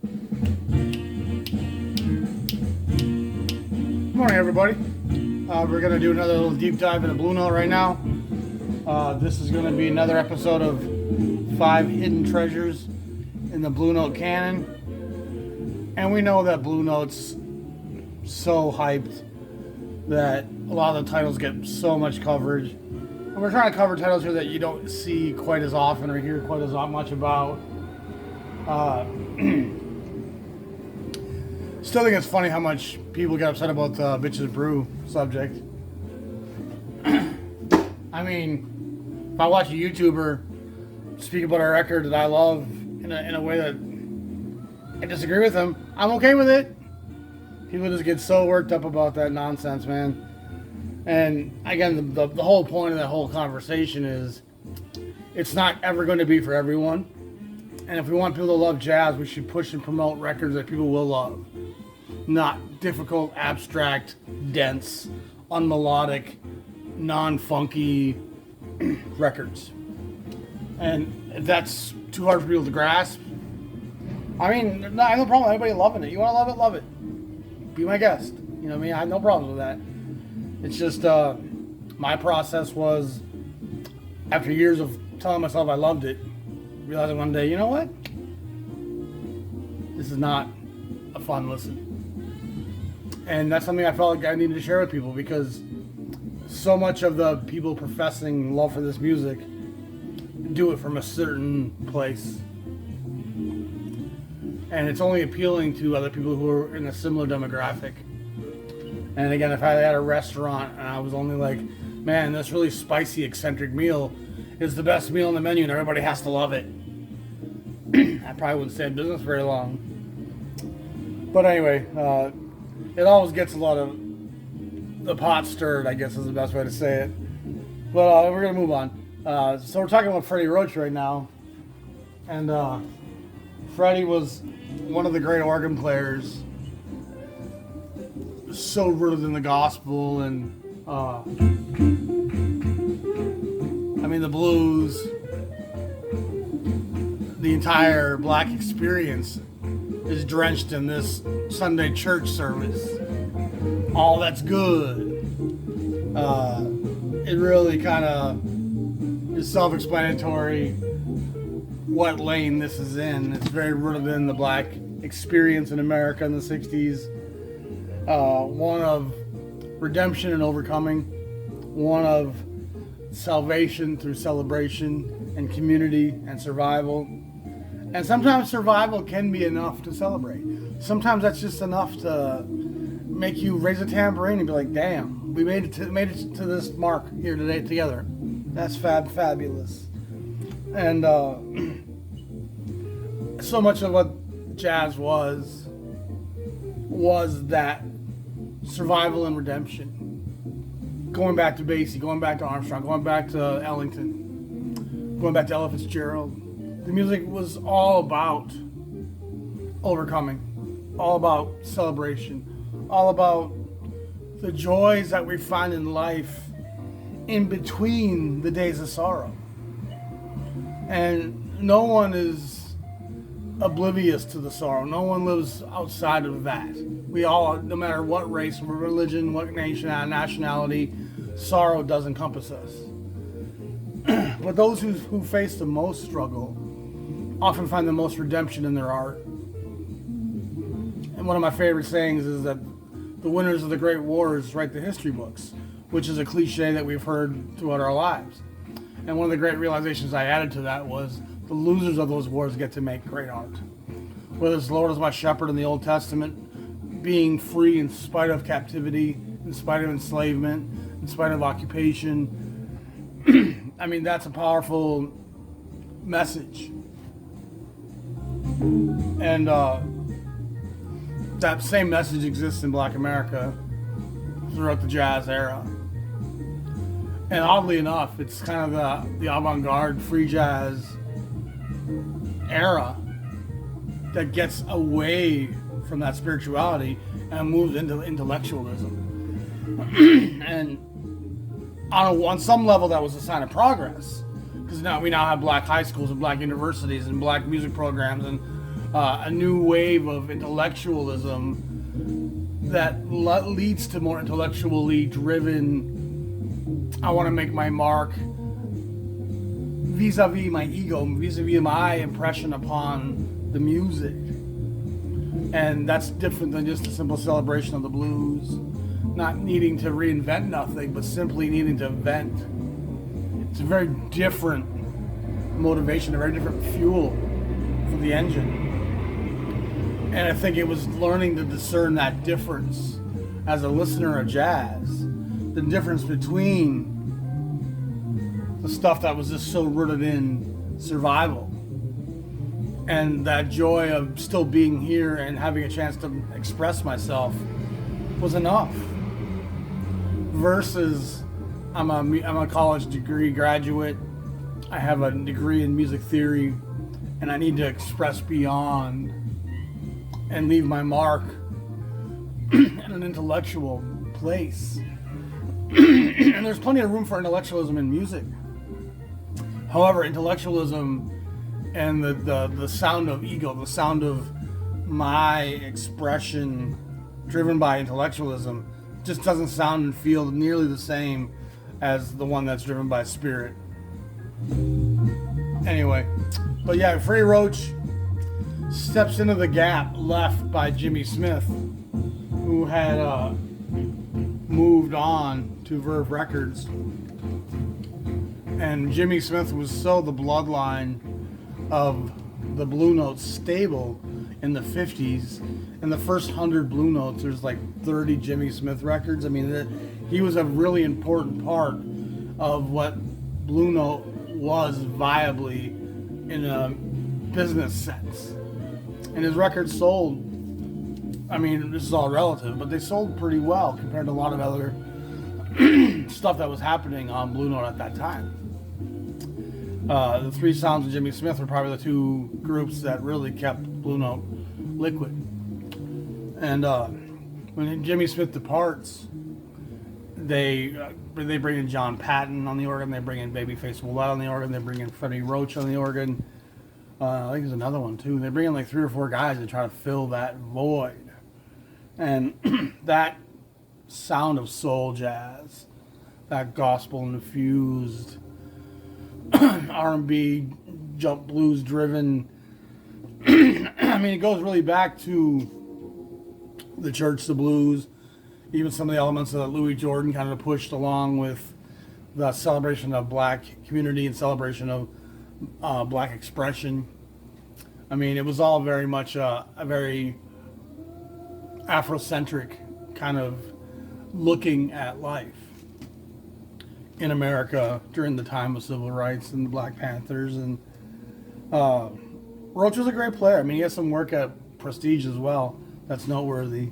Good morning, everybody. We're going to do another little deep dive into Blue Note right now. This is going to be another episode of 5 hidden treasures in the Blue Note canon. And we know that Blue Note's so hyped that a lot of the titles get so much coverage. And we're trying to cover titles here that you don't see quite as often or hear quite as much about. Still think it's funny how much people get upset about the Bitches Brew subject. I mean, if I watch a YouTuber speak about a record that I love in a way that I disagree with them, I'm okay with it. People just get so worked up about that nonsense, man. And again, the whole point of that whole conversation is it's not ever going to be for everyone. And if we want people to love jazz, we should push and promote records that people will love. Not difficult, abstract, dense, unmelodic, non-funky records. And if that's too hard for people to grasp, I mean, I have no problem with anybody loving it. You want to love it, love it. Be my guest. You know what I mean? I have no problems with that. It's just, my process was, after years of telling myself I loved it, realizing one day, you know what? This is not a fun listen. And that's something I felt like I needed to share with people, because so much of the people professing love for this music do it from a certain place. And it's only appealing to other people who are in a similar demographic. And again, if I had a restaurant and I was only like, man, this really spicy, eccentric meal is the best meal on the menu and everybody has to love it, I probably wouldn't stay in business very long. But anyway, it always gets a lot of the pot stirred, I guess is the best way to say it. But we're going to move on. So we're talking about Freddy Roach right now. And Freddy was one of the great organ players, so rooted in the gospel and I mean the blues, the entire black experience is drenched in this Sunday church service. All that's good. It really kind of is self-explanatory what lane this is in. It's very rooted in the black experience in America in the 60s. One of redemption and overcoming, one of salvation through celebration and community and survival. And sometimes survival can be enough to celebrate. Sometimes that's just enough to make you raise a tambourine and be like, damn, we made it to this mark here today together. That's fabulous. And so much of what jazz was that survival and redemption. Going back to Basie, going back to Armstrong, going back to Ellington, going back to Ella Fitzgerald. The music was all about overcoming, all about celebration, all about the joys that we find in life in between the days of sorrow. And no one is oblivious to the sorrow. No one lives outside of that. We all, no matter what race, what religion, what nation, nationality, sorrow does encompass us. But those who face the most struggle often find the most redemption in their art. And one of my favorite sayings is that the winners of the great wars write the history books, which is a cliche that we've heard throughout our lives. And one of the great realizations I added to that was the losers of those wars get to make great art. Whether it's Lord is my shepherd in the Old Testament, being free in spite of captivity, in spite of enslavement, in spite of occupation. I mean, that's a powerful message. And that same message exists in Black America throughout the jazz era. And oddly enough, it's kind of the avant-garde free jazz era that gets away from that spirituality and moves into intellectualism. And on some level, that was a sign of progress, because we now have black high schools and black universities and black music programs and a new wave of intellectualism that leads to more intellectually driven, I want to make my mark vis-a-vis my ego, vis-a-vis my impression upon the music. And that's different than just a simple celebration of the blues. Not needing to reinvent nothing, but simply needing to vent. It's a very different motivation, a very different fuel for the engine. And I think it was learning to discern that difference as a listener of jazz. The difference between the stuff that was just so rooted in survival and that joy of still being here and having a chance to express myself was enough. Versus I'm a college degree graduate. I have a degree in music theory, and I need to express beyond and leave my mark in an intellectual place. And there's plenty of room for intellectualism in music. However, intellectualism and the sound of ego, the sound of my expression driven by intellectualism, just doesn't sound and feel nearly the same as the one that's driven by spirit. Anyway, but yeah, Freddy Roach steps into the gap left by Jimmy Smith, who had moved on to Verve Records. And Jimmy Smith was so the bloodline of the Blue Note stable in the 50s. In the first 100 Blue Notes, there's like 30 Jimmy Smith records. I mean, he was a really important part of what Blue Note was viably in a business sense. And his records sold, I mean, this is all relative, but they sold pretty well compared to a lot of other stuff that was happening on Blue Note at that time. The three sounds of Jimmy Smith were probably the two groups that really kept Blue Note liquid. And when Jimmy Smith departs, they bring in John Patton on the organ, they bring in Babyface Willette on the organ, they bring in Freddy Roach on the organ. I think there's another one too. They bring in like 3 or 4 guys to try to fill that void. And that sound of soul jazz, that gospel infused R&B, jump blues driven. I mean, it goes really back to the Church, the blues, even some of the elements that Louis Jordan kind of pushed along with the celebration of black community and celebration of black expression. I mean, it was all very much a very Afrocentric kind of looking at life in America during the time of civil rights and the Black Panthers. And Roach was a great player. I mean, he has some work at Prestige as well that's noteworthy.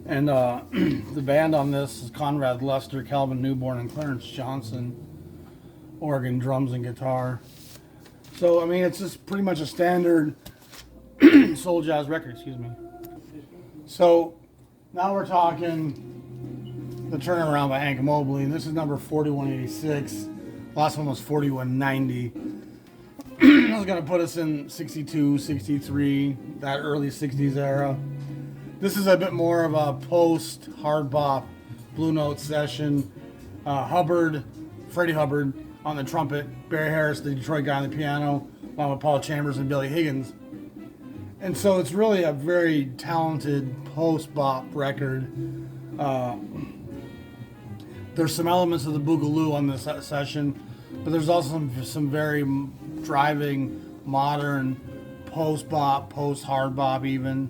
And the band on this is Conrad Lester, Calvin Newborn, and Clarence Johnson. Organ, drums, and guitar. So, I mean, it's just pretty much a standard soul jazz record, excuse me. So, now we're talking The Turnaround by Hank Mobley. This is number 4186. Last one was 4190. I was going to put us in 62, 63, that early 60s era. This is a bit more of a post-hard bop Blue Note session. Hubbard, Freddie Hubbard on the trumpet, Barry Harris, the Detroit guy on the piano, along with Paul Chambers and Billy Higgins. And so it's really a very talented post-bop record. There's some elements of the boogaloo on this session, but there's also some very driving, modern post-bop, post-hard bop even.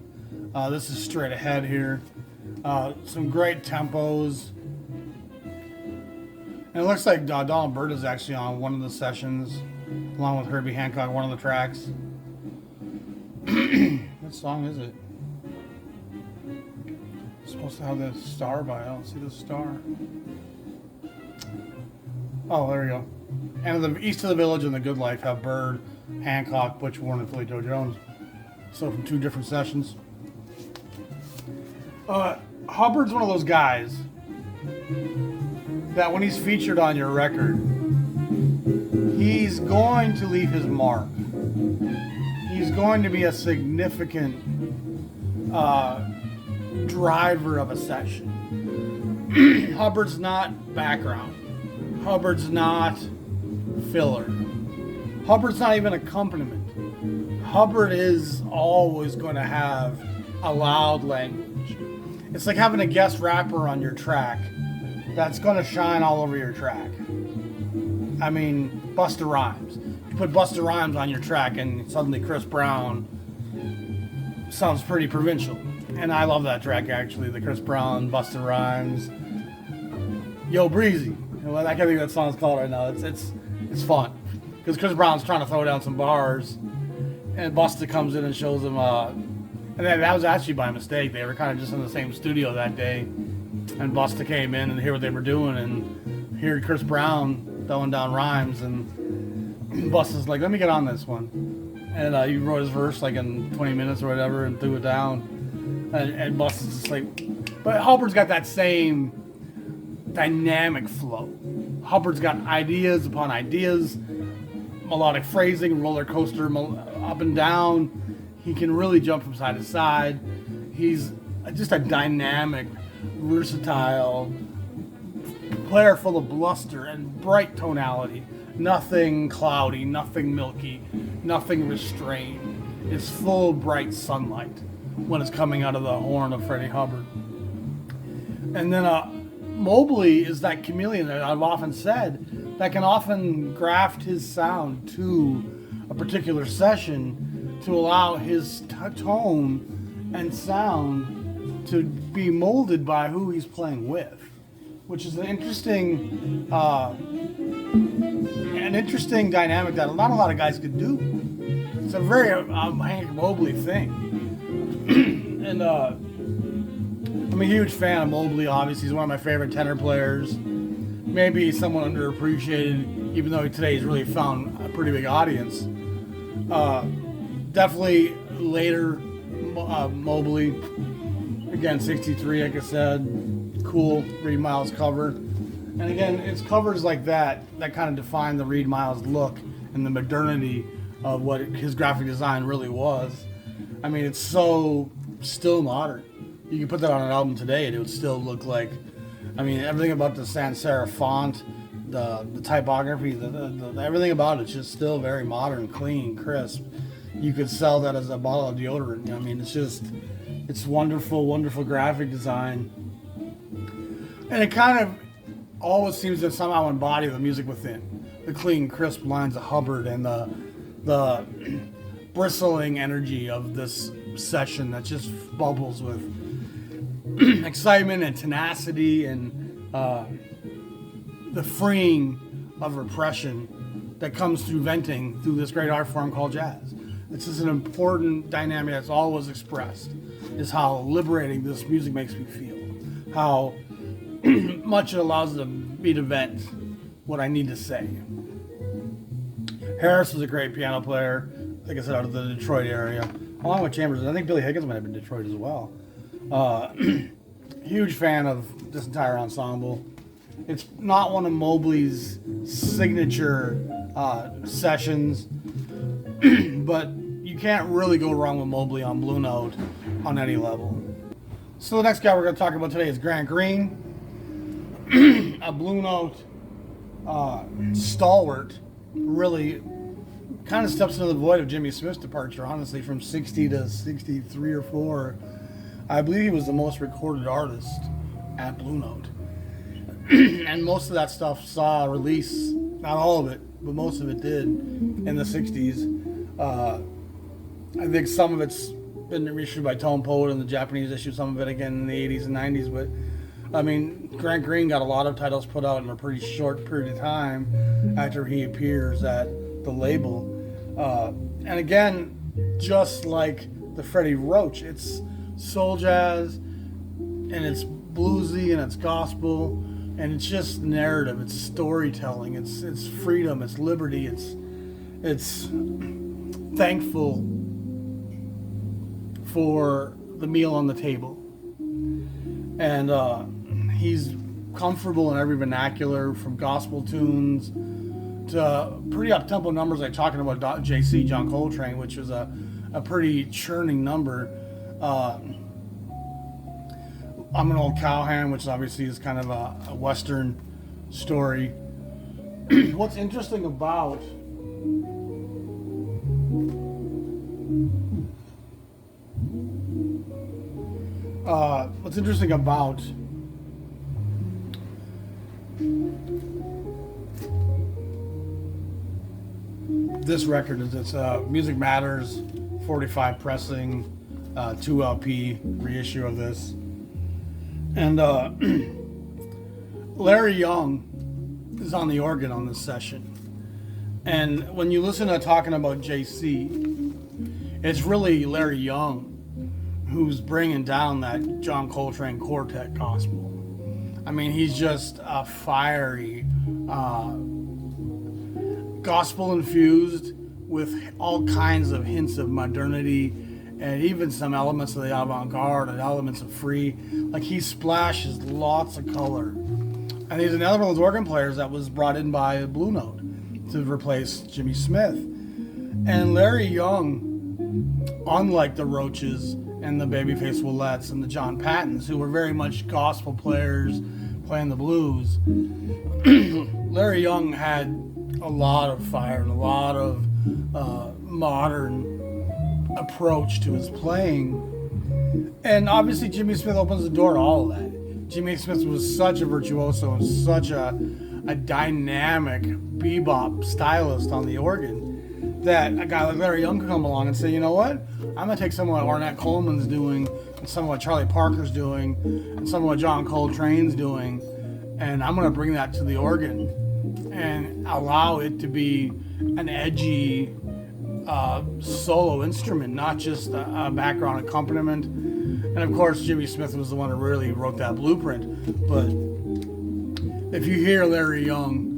This is straight ahead here. Some great tempos. And it looks like Donald Byrd is actually on one of the sessions, along with Herbie Hancock, one of the tracks. What song is it? It's supposed to have the star by. I don't see the star. Oh, there we go. And the East of the Village and The Good Life have Byrd, Hancock, Butch Warren, and Philly Joe Jones. So from 2 different sessions. Hubbard's one of those guys that when he's featured on your record, he's going to leave his mark. he's going to be a significant driver of a session. Hubbard's not background. Hubbard's not filler. Hubbard's not even accompaniment. Hubbard is always going to have a loud language. It's like having a guest rapper on your track that's going to shine all over your track. I mean, Busta Rhymes. You put Busta Rhymes on your track and suddenly Chris Brown sounds pretty provincial. And I love that track, actually. The Chris Brown, Busta Rhymes, Yo Breezy. I can't think of that song's called right now. It's fun. Because Chris Brown's trying to throw down some bars, and Busta comes in and shows him, and that was actually by mistake. They were kind of just in the same studio that day, and Busta came in and heard what they were doing, and heard Chris Brown throwing down rhymes, and Busta's like, let me get on this one. And he wrote his verse like in 20 minutes or whatever and threw it down. And Busta's just like, but Hubbard's got that same dynamic flow. Hubbard's got ideas upon ideas, melodic phrasing, roller coaster, up and down. He can really jump from side to side. He's just a dynamic, versatile player full of bluster and bright tonality. Nothing cloudy, nothing milky, nothing restrained. It's full bright sunlight when it's coming out of the horn of Freddie Hubbard. And then Mobley is that chameleon that I've often said that can often graft his sound to a particular session to allow his tone and sound to be molded by who he's playing with, which is an interesting dynamic that not a lot of guys could do. It's a very Hank Mobley thing. And I'm a huge fan of Mobley, obviously. He's one of my favorite tenor players. Maybe somewhat underappreciated, even though today he's really found a pretty big audience. Definitely later, Mobley. Again, 63, like I said. Cool, Reed Miles cover. And again, it's covers like that kind of define the Reed Miles look and the modernity of what his graphic design really was. I mean, it's so still modern. You can put that on an album today and it would still look like, I mean, everything about the sans serif font, the typography, the everything about it's just still very modern, clean, crisp. You could sell that as a bottle of deodorant. I mean, it's wonderful, wonderful graphic design. And it kind of always seems to somehow embody the music within. The clean, crisp lines of Hubbard and the bristling energy of this session that just bubbles with excitement and tenacity and the freeing of repression that comes through venting through this great art form called jazz. It's just an important dynamic that's always expressed, is how liberating this music makes me feel, how much it allows me to vent what I need to say. Harris was a great piano player, like I said, out of the Detroit area, along with Chambers. I think Billy Higgins might have been Detroit as well. Huge fan of this entire ensemble. It's not one of Mobley's signature sessions, but you can't really go wrong with Mobley on Blue Note on any level. So the next guy we're going to talk about today is Grant Green, a Blue Note stalwart. Really kind of steps into the void of Jimmy Smith's departure, honestly, from 60 to 63 or 4. I believe he was the most recorded artist at Blue Note. And most of that stuff saw a release, not all of it, but most of it did, in the 60s. I think some of it's been reissued by Tone Poet and the Japanese issued some of it again in the 80s and 90s. But, I mean, Grant Green got a lot of titles put out in a pretty short period of time after he appears at the label. And again, just like the Freddy Roach, it's soul jazz, and it's bluesy, and it's gospel, and it's just narrative, it's storytelling, it's freedom, it's liberty, it's thankful for the meal on the table. And he's comfortable in every vernacular, from gospel tunes to pretty up-tempo numbers like talking about JC, John Coltrane, which was a pretty churning number. I'm an Old Cowhand, which obviously is kind of a Western story. What's interesting about this record is it's Music Matters 45 pressing, 2 LP reissue of this. And Larry Young is on the organ on this session. And when you listen to talking about JC, it's really Larry Young who's bringing down that John Coltrane quartet gospel. I mean, he's just a fiery, gospel infused with all kinds of hints of modernity and even some elements of the avant-garde and elements of free. Like, he splashes lots of color. And he's another one of those organ players that was brought in by Blue Note to replace Jimmy Smith. And Larry Young, unlike the Roaches and the Babyface Willettes and the John Pattons, who were very much gospel players playing the blues, Larry Young had a lot of fire and a lot of modern approach to his playing. And obviously Jimmy Smith opens the door to all of that. Jimmy Smith was such a virtuoso and such a dynamic bebop stylist on the organ that a guy like Larry Young could come along and say, you know what, I'm going to take some of what Ornette Coleman's doing and some of what Charlie Parker's doing and some of what John Coltrane's doing, and I'm going to bring that to the organ and allow it to be an edgy solo instrument, not just a background accompaniment. And of course, Jimmy Smith was the one who really wrote that blueprint. But if you hear Larry Young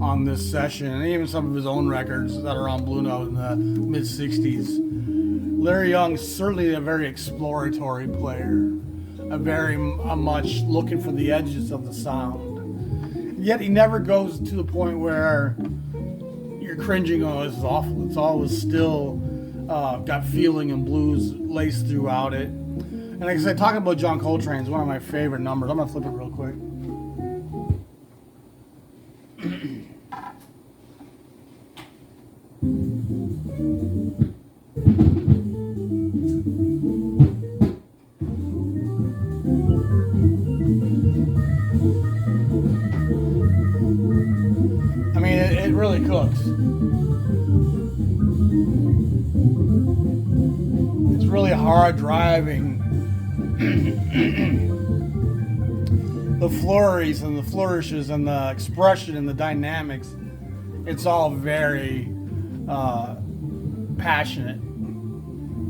on this session, and even some of his own records that are on Blue Note in the mid-'60s, Larry Young's certainly a very exploratory player, a much looking for the edges of the sound. Yet he never goes to the point where you're cringing, oh, this is awful. It's always still got feeling and blues laced throughout it. And like I said, talking about John Coltrane is one of my favorite numbers. I'm going to flip it real quick. I mean, it really cooks. It's really hard driving. The flurries and the flourishes and the expression and the dynamics, it's all very passionate.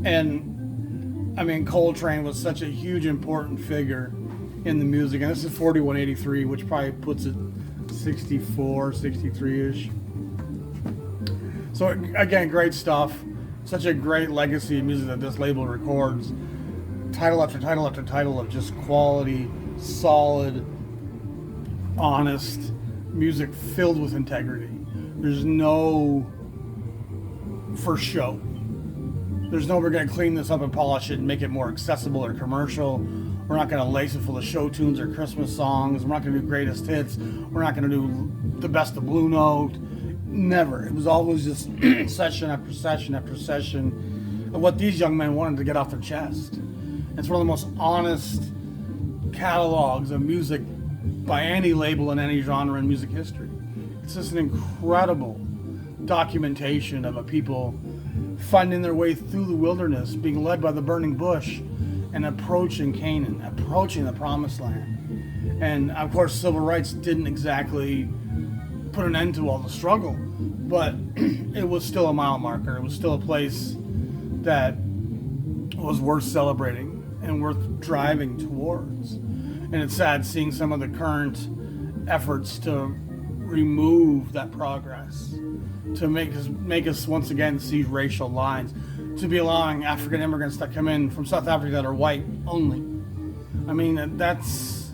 And I mean, Coltrane was such a huge important figure in the music, and this is 4183, which probably puts it 64, 63-ish. So again, great stuff. Such a great legacy of music that this label records. Title after title after title of just quality, solid, honest music filled with integrity. There's no for show. There's no, we're going to clean this up and polish it and make it more accessible or commercial. We're not going to lace it full of show tunes or Christmas songs. We're not going to do greatest hits. We're not going to do the best of Blue Note. Never. It was always just session after session after session of what these young men wanted to get off their chest. It's one of the most honest catalogs of music by any label in any genre in music history. It's just an incredible documentation of a people finding their way through the wilderness, being led by the burning bush, and approaching Canaan, approaching the promised land. And of course, civil rights didn't exactly put an end to all the struggle, but it was still a mile marker. It was still a place that was worth celebrating and worth driving towards. And it's sad seeing some of the current efforts to remove that progress, to make us once again see racial lines, to be allowing African immigrants that come in from South Africa that are white only. I mean, that's...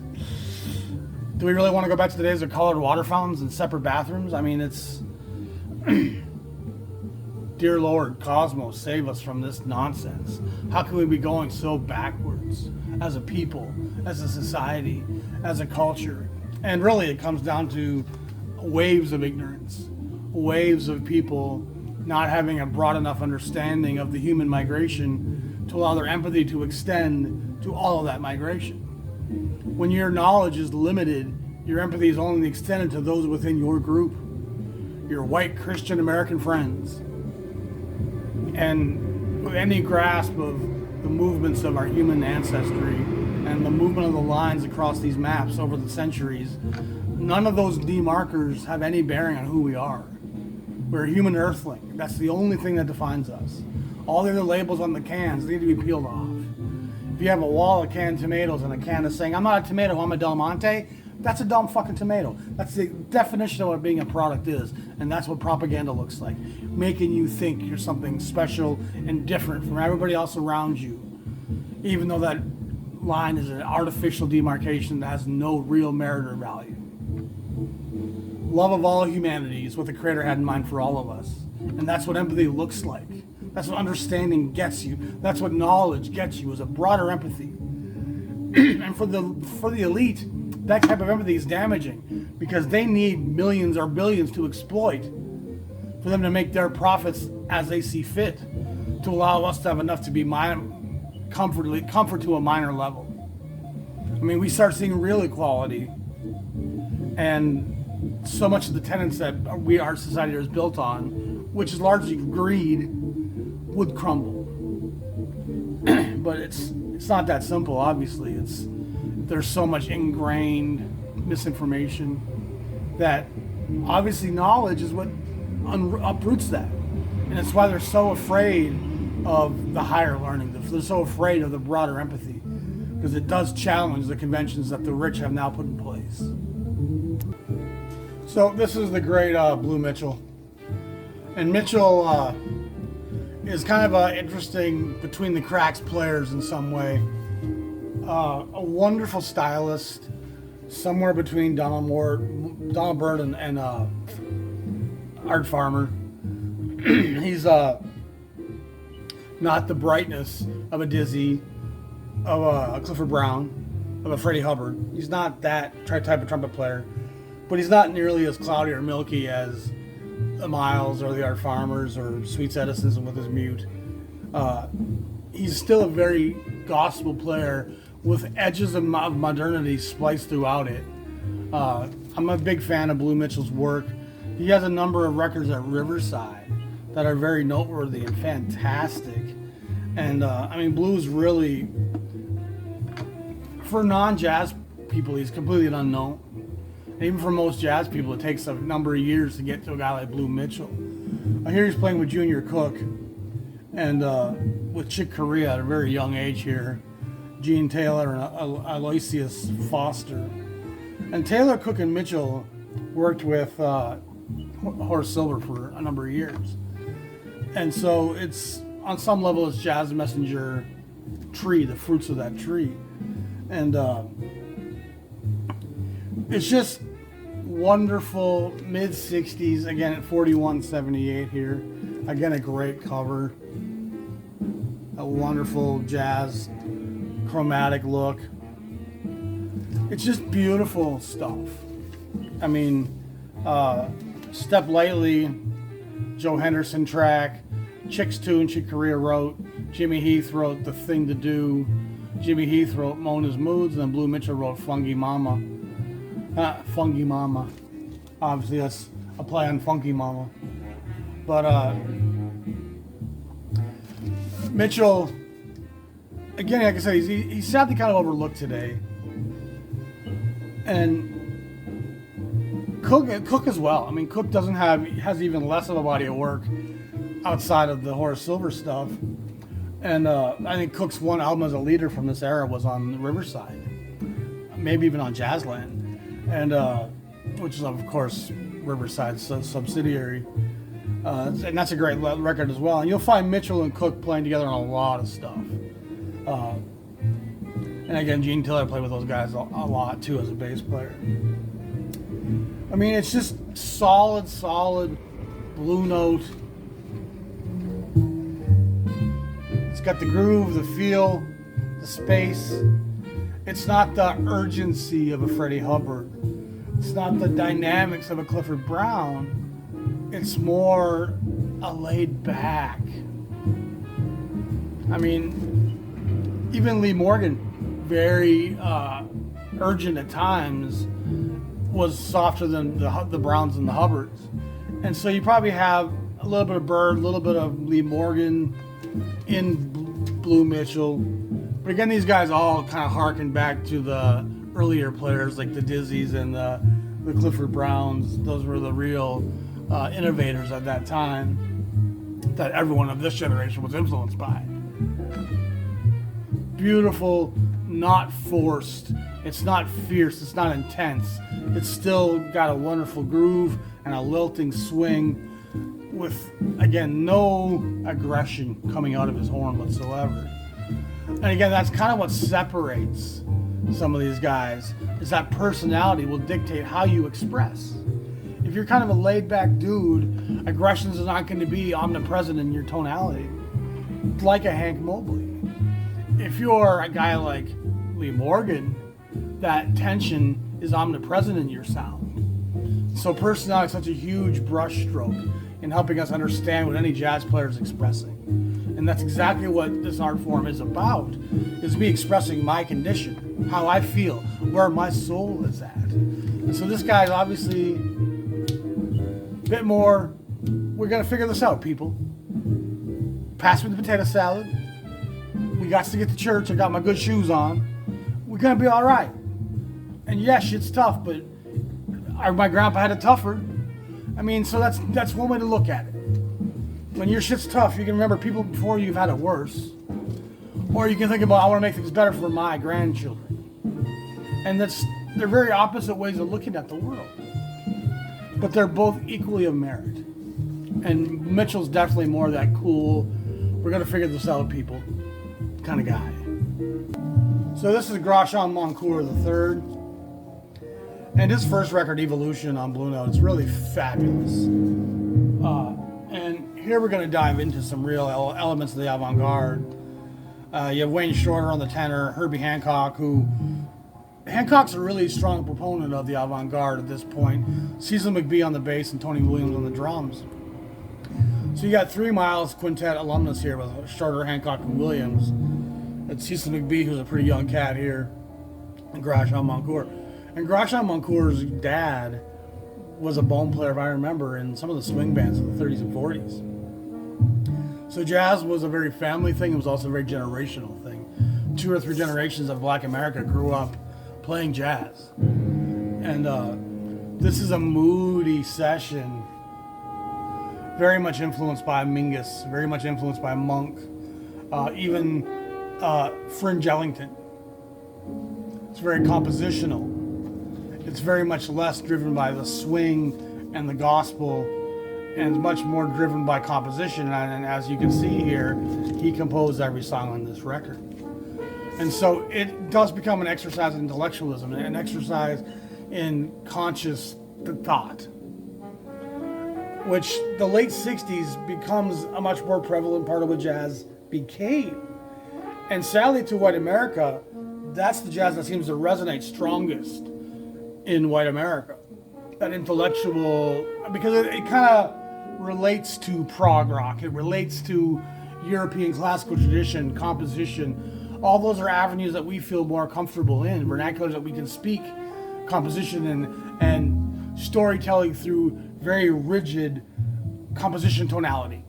Do we really want to go back to the days of colored water fountains and separate bathrooms? I mean, it's Dear Lord, Cosmos, save us from this nonsense. How can we be going so backwards as a people, as a society, as a culture? And really it comes down to waves of ignorance, waves of people not having a broad enough understanding of the human migration to allow their empathy to extend to all of that migration. When your knowledge is limited, your empathy is only extended to those within your group, your white Christian American friends. And with any grasp of the movements of our human ancestry and the movement of the lines across these maps over the centuries, none of those demarkers have any bearing on who we are. We're a human earthling. That's the only thing that defines us. All the other labels on the cans need to be peeled off. If you have a wall of canned tomatoes and a can is saying, I'm not a tomato, I'm a Del Monte, that's a dumb fucking tomato. That's the definition of what being a product is. And that's what propaganda looks like. Making you think you're something special and different from everybody else around you. Even though that line is an artificial demarcation that has no real merit or value. Love of all humanity is what the Creator had in mind for all of us. And that's what empathy looks like. That's what understanding gets you. That's what knowledge gets you, is a broader empathy. And for the elite, that type of empathy is damaging because they need millions or billions to exploit for them to make their profits as they see fit, to allow us to have enough to be comfort to a minor level. I mean, we start seeing real equality, and so much of the tenets that our society is built on, which is largely greed, would crumble. But it's not that simple. Obviously, there's so much ingrained misinformation that obviously knowledge is what uproots that, and it's why they're so afraid of the higher learning. They're so afraid of the broader empathy because it does challenge the conventions that the rich have now put in place. So this is the great Blue Mitchell, and Mitchell is kind of interesting between the cracks players in some way. A wonderful stylist, somewhere between Donald Byrd and Art Farmer. He's not the brightness of a Dizzy, of a Clifford Brown, of a Freddie Hubbard. He's not that type of trumpet player, but he's not nearly as cloudy or milky as the Miles or the Art Farmers or Sweets Edison with his mute. He's still a very gospel player with edges of modernity spliced throughout it. I'm a big fan of Blue Mitchell's work. He has a number of records at Riverside that are very noteworthy and fantastic. And I mean, blues really, for non-jazz people, he's completely unknown. And even for most jazz people, it takes a number of years to get to a guy like Blue Mitchell. I hear he's playing with Junior Cook and with Chick Corea at a very young age here. Gene Taylor and Aloysius Foster. And Taylor, Cook, and Mitchell worked with Horace Silver for a number of years. And so it's, on some level, it's Jazz Messenger tree, the fruits of that tree. And it's just wonderful, mid-60s, again at 4178 here. Again, a great cover. A wonderful jazz chromatic look. It's just beautiful stuff. I mean, Step Lightly, Joe Henderson track, Chick's tune Chick Corea wrote, Jimmy Heath wrote The Thing to Do, Jimmy Heath wrote Mona's Moods, and then Blue Mitchell wrote Funky Mama. Funky Mama. Obviously that's a play on Funky Mama. But Mitchell, again, like I said, he's sadly kind of overlooked today. And Cook as well. I mean, Cook has even less of a body of work outside of the Horace Silver stuff. And I think Cook's one album as a leader from this era was on Riverside, maybe even on Jazzland, and which is of course Riverside's subsidiary. And that's a great record as well. And you'll find Mitchell and Cook playing together on a lot of stuff. And again, Gene Taylor played with those guys a lot too as a bass player. I mean, it's just solid Blue Note. It's got the groove, the feel, the space. It's not the urgency of a Freddie Hubbard. It's not the dynamics of a Clifford Brown. It's more a laid back. I mean, even Lee Morgan, very urgent at times, was softer than the Browns and the Hubbards. And so you probably have a little bit of Bird, a little bit of Lee Morgan in Blue Mitchell. But again, these guys all kind of harken back to the earlier players like the Dizzies and the Clifford Browns. Those were the real innovators at that time that everyone of this generation was influenced by. Beautiful, not forced. It's not fierce. It's not intense. It's still got a wonderful groove and a lilting swing with, again, no aggression coming out of his horn whatsoever. And again, that's kind of what separates some of these guys, is that personality will dictate how you express. If you're kind of a laid-back dude, aggression is not going to be omnipresent in your tonality, like a Hank Mobley. If you're a guy like Lee Morgan, that tension is omnipresent in your sound. So personality is such a huge brushstroke in helping us understand what any jazz player is expressing. And that's exactly what this art form is about, is me expressing my condition, how I feel, where my soul is at. And so this guy's obviously a bit more, we're going to figure this out, people. Pass me the potato salad. We got to get to church. I got my good shoes on. We're going to be all right. And yeah, shit's tough, but my grandpa had it tougher. I mean, so that's one way to look at it. When your shit's tough, you can remember people before you've had it worse. Or you can think about, I want to make things better for my grandchildren. And they're very opposite ways of looking at the world. But they're both equally of merit. And Mitchell's definitely more of that cool, we're going to figure this out, people, kind of guy. So this is Grosjean Moncour III. And his first record, Evolution, on Blue Note, is really fabulous. And here we're going to dive into some real elements of the avant-garde. You have Wayne Shorter on the tenor, Herbie Hancock, Hancock's a really strong proponent of the avant-garde at this point. Cecil McBee on the bass and Tony Williams on the drums. So you got 3 Miles Quintet alumnus here with Shorter, Hancock, and Williams. It's Cecil McBee, who's a pretty young cat here, and Grosjean Moncour. And Grosjean Moncour's dad was a bone player, if I remember, in some of the swing bands of the 30s and 40s. So jazz was a very family thing. It was also a very generational thing. 2 or 3 generations of Black America grew up playing jazz. And this is a moody session, very much influenced by Mingus, very much influenced by Monk, even Fringe Ellington. It's very compositional. It's very much less driven by the swing and the gospel, and much more driven by composition. And as you can see here, he composed every song on this record. And so it does become an exercise in intellectualism, an exercise in conscious thought, which the late 60s becomes a much more prevalent part of what jazz became. And sadly to white America, that's the jazz that seems to resonate strongest in white America. That intellectual, because it kind of relates to prog rock, it relates to European classical tradition, composition. All those are avenues that we feel more comfortable in, vernaculars that we can speak composition and storytelling through very rigid composition tonality.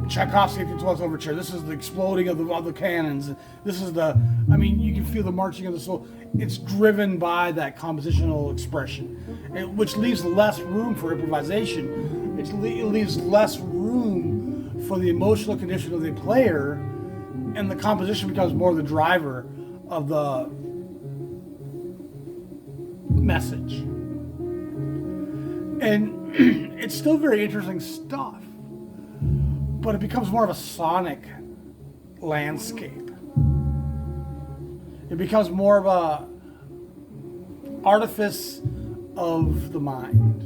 Tchaikovsky 12th Overture. This is the exploding of the cannons. This is you can feel the marching of the soul. It's driven by that compositional expression, which leaves less room for improvisation. It leaves less room for the emotional condition of the player, and the composition becomes more the driver of the message. And it's still very interesting stuff, but it becomes more of a sonic landscape. It becomes more of a artifice of the mind.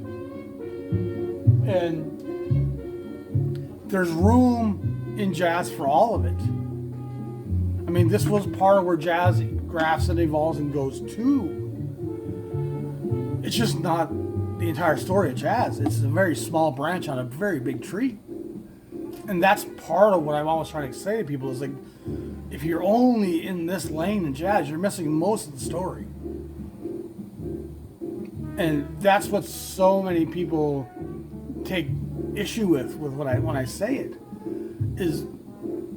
And there's room in jazz for all of it. I mean, this was part of where jazz graphs and evolves and goes to. It's just not the entire story of jazz. It's a very small branch on a very big tree. And that's part of what I'm always trying to say to people is like, if you're only in this lane in jazz, you're missing most of the story. And that's what so many people take issue with when I say it, is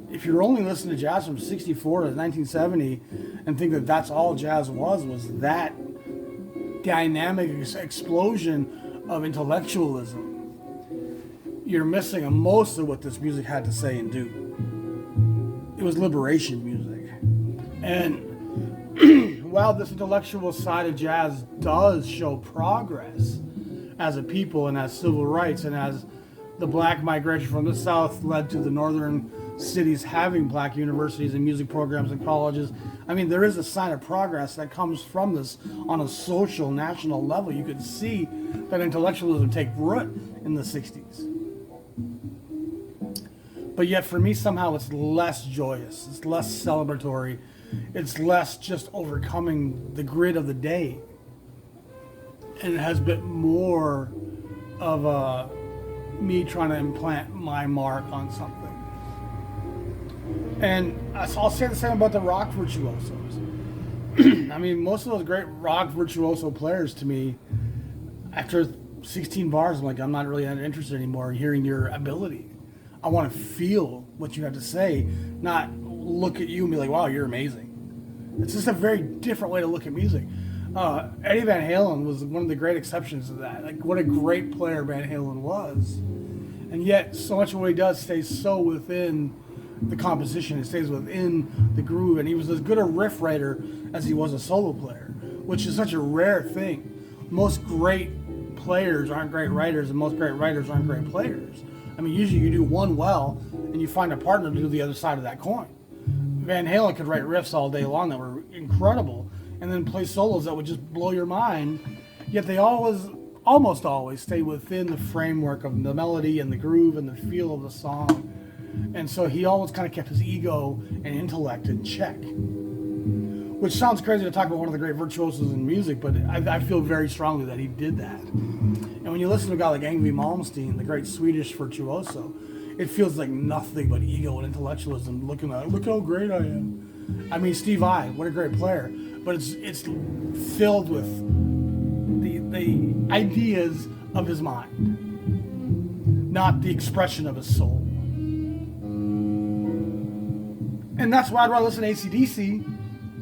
if you're only listening to jazz from 64 to 1970 and think that that's all jazz was that dynamic explosion of intellectualism, you're missing most of what this music had to say and do. It was liberation music. And while this intellectual side of jazz does show progress as a people and as civil rights and as the black migration from the South led to the northern cities having black universities and music programs and colleges. I mean, there is a sign of progress that comes from this on a social, national level. You could see that intellectualism take root in the 60s. But yet for me, somehow it's less joyous. It's less celebratory. It's less just overcoming the grid of the day. And it has been more of a me trying to implant my mark on something. And I'll say the same about the rock virtuosos. I mean, most of those great rock virtuoso players to me, after 16 bars, I'm like, I'm not really interested anymore in hearing your ability. I want to feel what you have to say, not look at you and be like, wow, you're amazing. It's just a very different way to look at music. Eddie Van Halen was one of the great exceptions to that. Like, what a great player Van Halen was. And yet, so much of what he does stays so within the composition. It stays within the groove. And he was as good a riff writer as he was a solo player, which is such a rare thing. Most great players aren't great writers, and most great writers aren't great players. I mean, usually you do one well, and you find a partner to do the other side of that coin. Van Halen could write riffs all day long that were incredible, and then play solos that would just blow your mind, yet they almost always stay within the framework of the melody and the groove and the feel of the song. And so he always kind of kept his ego and intellect in check. Which sounds crazy to talk about one of the great virtuosos in music, but I feel very strongly that he did that. And when you listen to a guy like Yngwie Malmsteen, the great Swedish virtuoso, it feels like nothing but ego and intellectualism. Look how great I am. I mean, Steve Vai, what a great player. But it's filled with the ideas of his mind, not the expression of his soul. And that's why I'd rather listen to AC/DC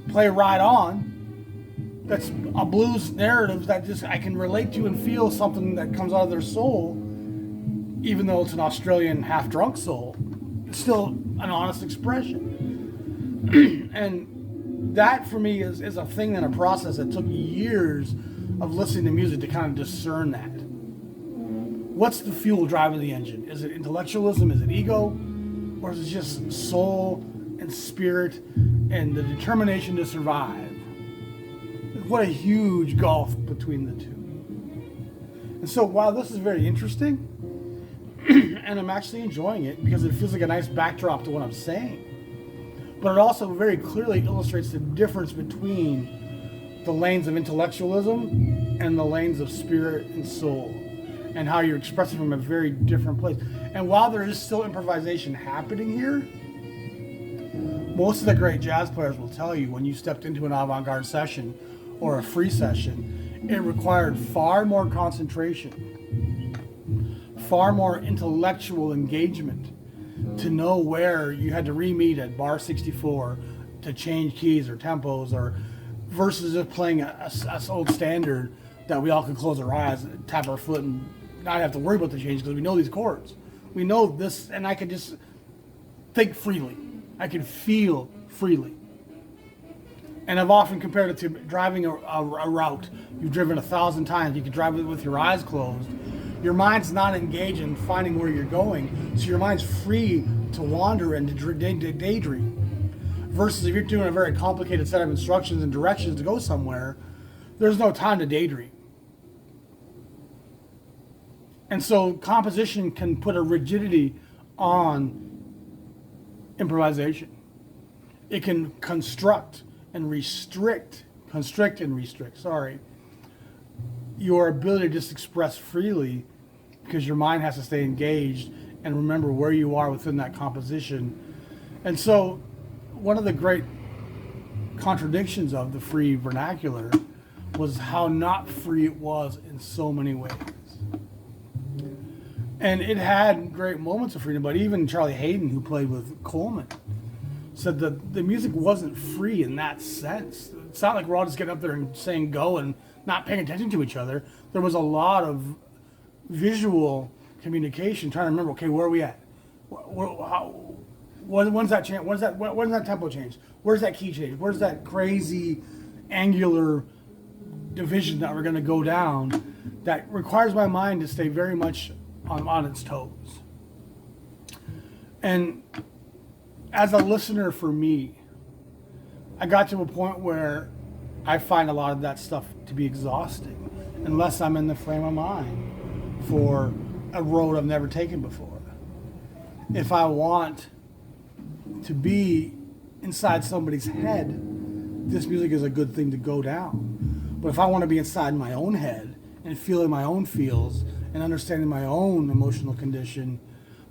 play Ride On. That's a blues narrative that just I can relate to and feel something that comes out of their soul, even though it's an Australian half-drunk soul. It's still an honest expression. And that for me is a thing and a process that took years of listening to music to kind of discern that. What's the fuel driving the engine? Is it intellectualism? Is it ego? Or is it just soul and spirit and the determination to survive? What a huge gulf between the two. And so while this is very interesting, and I'm actually enjoying it because it feels like a nice backdrop to what I'm saying, but it also very clearly illustrates the difference between the lanes of intellectualism and the lanes of spirit and soul, and how you're expressing from a very different place. And while there is still improvisation happening here, most of the great jazz players will tell you when you stepped into an avant-garde session or a free session, it required far more concentration, far more intellectual engagement to know where you had to re-meet at bar 64 to change keys or tempos, or versus just playing a old standard that we all could close our eyes, tap our foot, and not have to worry about the change because we know these chords. We know this, and I could just think freely. I can feel freely. And I've often compared it to driving a route you've driven 1,000 times. You can drive it with your eyes closed. Your mind's not engaged in finding where you're going, so your mind's free to wander and to daydream. Versus if you're doing a very complicated set of instructions and directions to go somewhere, there's no time to daydream. And so composition can put a rigidity on improvisation. It can constrict and restrict, your ability to just express freely, because your mind has to stay engaged and remember where you are within that composition. And so one of the great contradictions of the free vernacular was how not free it was in so many ways. And it had great moments of freedom, but even Charlie Hayden, who played with Coleman, said that the music wasn't free in that sense. It's not like we're all just getting up there and saying go and not paying attention to each other. There was a lot of visual communication, trying to remember, okay, where are we at? When's that change? When's that tempo change? Where's that key change? Where's that crazy angular division that we're going to go down that requires my mind to stay very much on its toes? And as a listener, for me, I got to a point where I find a lot of that stuff to be exhausting unless I'm in the frame of mind for a road I've never taken before. If I want to be inside somebody's head, this music is a good thing to go down. But if I want to be inside my own head and feeling my own feels and understanding my own emotional condition,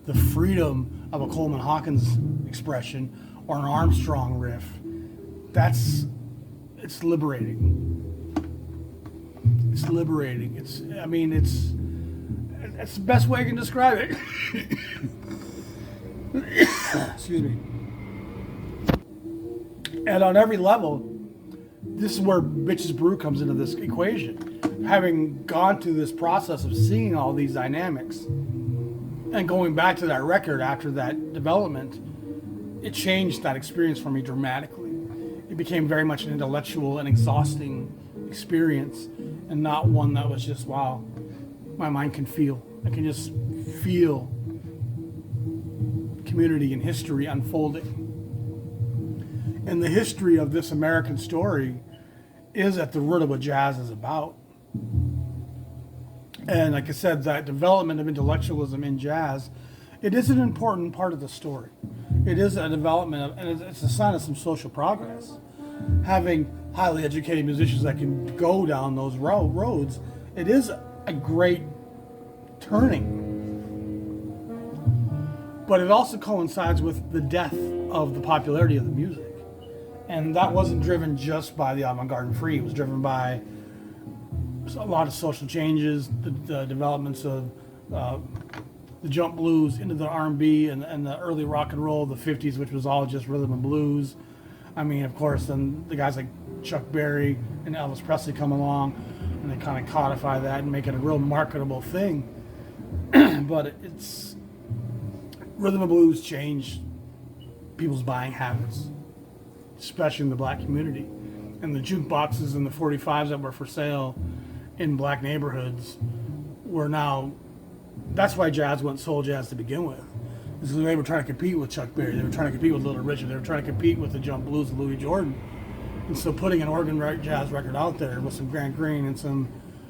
the freedom of a Coleman Hawkins expression or an Armstrong riff, it's liberating. It's liberating. It's the best way I can describe it. Excuse me. And on every level, this is where Bitches Brew comes into this equation. Having gone through this process of seeing all these dynamics and going back to that record after that development, it changed that experience for me dramatically. It became very much an intellectual and exhausting experience, and not one that was just, wow, my mind can feel. I can just feel community and history unfolding. And the history of this American story is at the root of what jazz is about. And like I said, that development of intellectualism in jazz, it is an important part of the story. It is a development of, and it's a sign of some social progress. Having highly educated musicians that can go down those roads, it is a great turning. But it also coincides with the death of the popularity of the music. And that wasn't driven just by the avant-garde and free. It was driven by a lot of social changes, the developments of the jump blues into the R&B and the early rock and roll, the 50s, which was all just rhythm and blues. I mean, of course, then the guys like Chuck Berry and Elvis Presley come along, and they kind of codify that and make it a real marketable thing. But it's rhythm and blues changed people's buying habits, especially in the black community. And the jukeboxes and the 45s that were for sale in black neighborhoods were now, that's why jazz went soul jazz to begin with. Because they were trying to compete with Chuck Berry, they were trying to compete with Little Richard, they were trying to compete with the jump blues of Louis Jordan. And so putting an organ jazz record out there with some Grant Green and some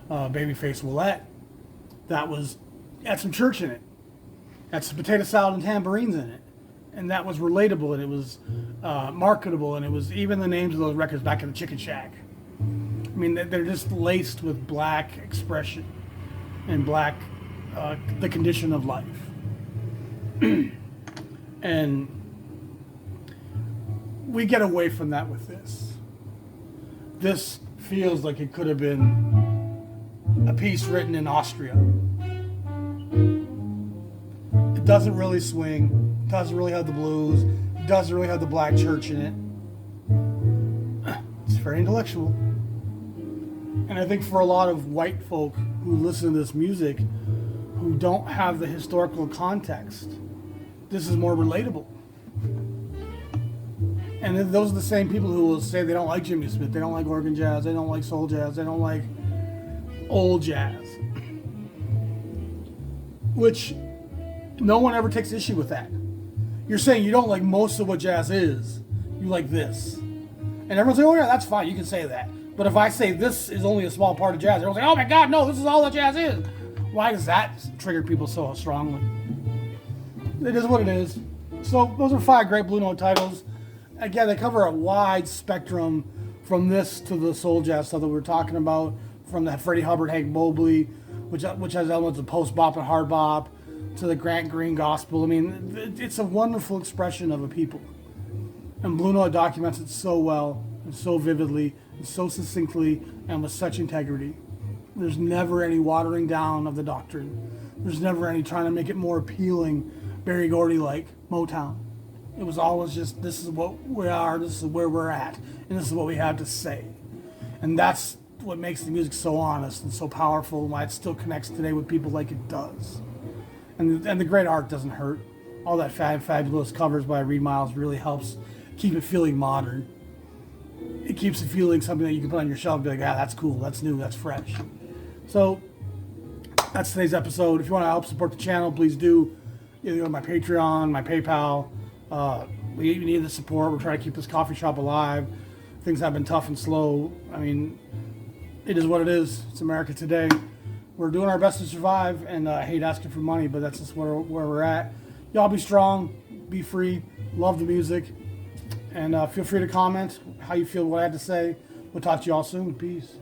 Babyface Willette, had some church in it, had some potato salad and tambourines in it. And that was relatable, and it was marketable, and it was even the names of those records back in the Chicken Shack. I mean, they're just laced with black expression and black, the condition of life. And we get away from that with this. This feels like it could have been a piece written in Austria. It doesn't really swing, doesn't really have the blues, doesn't really have the black church in it. It's very intellectual. And I think for a lot of white folk who listen to this music, who don't have the historical context, this is more relatable. And those are the same people who will say they don't like Jimmy Smith, they don't like organ jazz, they don't like soul jazz, they don't like old jazz. Which no one ever takes issue with that. You're saying you don't like most of what jazz is, you like this. And everyone's like, oh yeah, that's fine, you can say that. But if I say this is only a small part of jazz, everyone's like, oh my God, no, this is all that jazz is. Why does that trigger people so strongly? It is what it is. So those are 5 great Blue Note titles. Again, they cover a wide spectrum from this to the soul jazz stuff that we were talking about, from the Freddie Hubbard, Hank Mobley, which has elements of post bop and hard bop, to the Grant Green gospel. I mean, it's a wonderful expression of a people. And Blue Note documents it so well, and so vividly, and so succinctly, and with such integrity. There's never any watering down of the doctrine. There's never any trying to make it more appealing, Berry Gordy-like Motown. It was always just, this is what we are, this is where we're at, and this is what we have to say. And that's what makes the music so honest and so powerful, and why it still connects today with people like it does. And the great art doesn't hurt. All that fabulous covers by Reed Miles really helps keep it feeling modern. It keeps it feeling something that you can put on your shelf and be like, ah, that's cool, that's new, that's fresh. So that's today's episode. If you want to help support the channel, please do. Either go to my Patreon, my PayPal. We need the support. We're trying to keep this coffee shop alive. Things have been tough and slow. I mean, it is what it is. It's America today. We're doing our best to survive, and I hate asking for money, but that's just where we're at. Y'all be strong, be free, love the music, and feel free to comment how you feel what I had to say. We'll talk to y'all soon. Peace.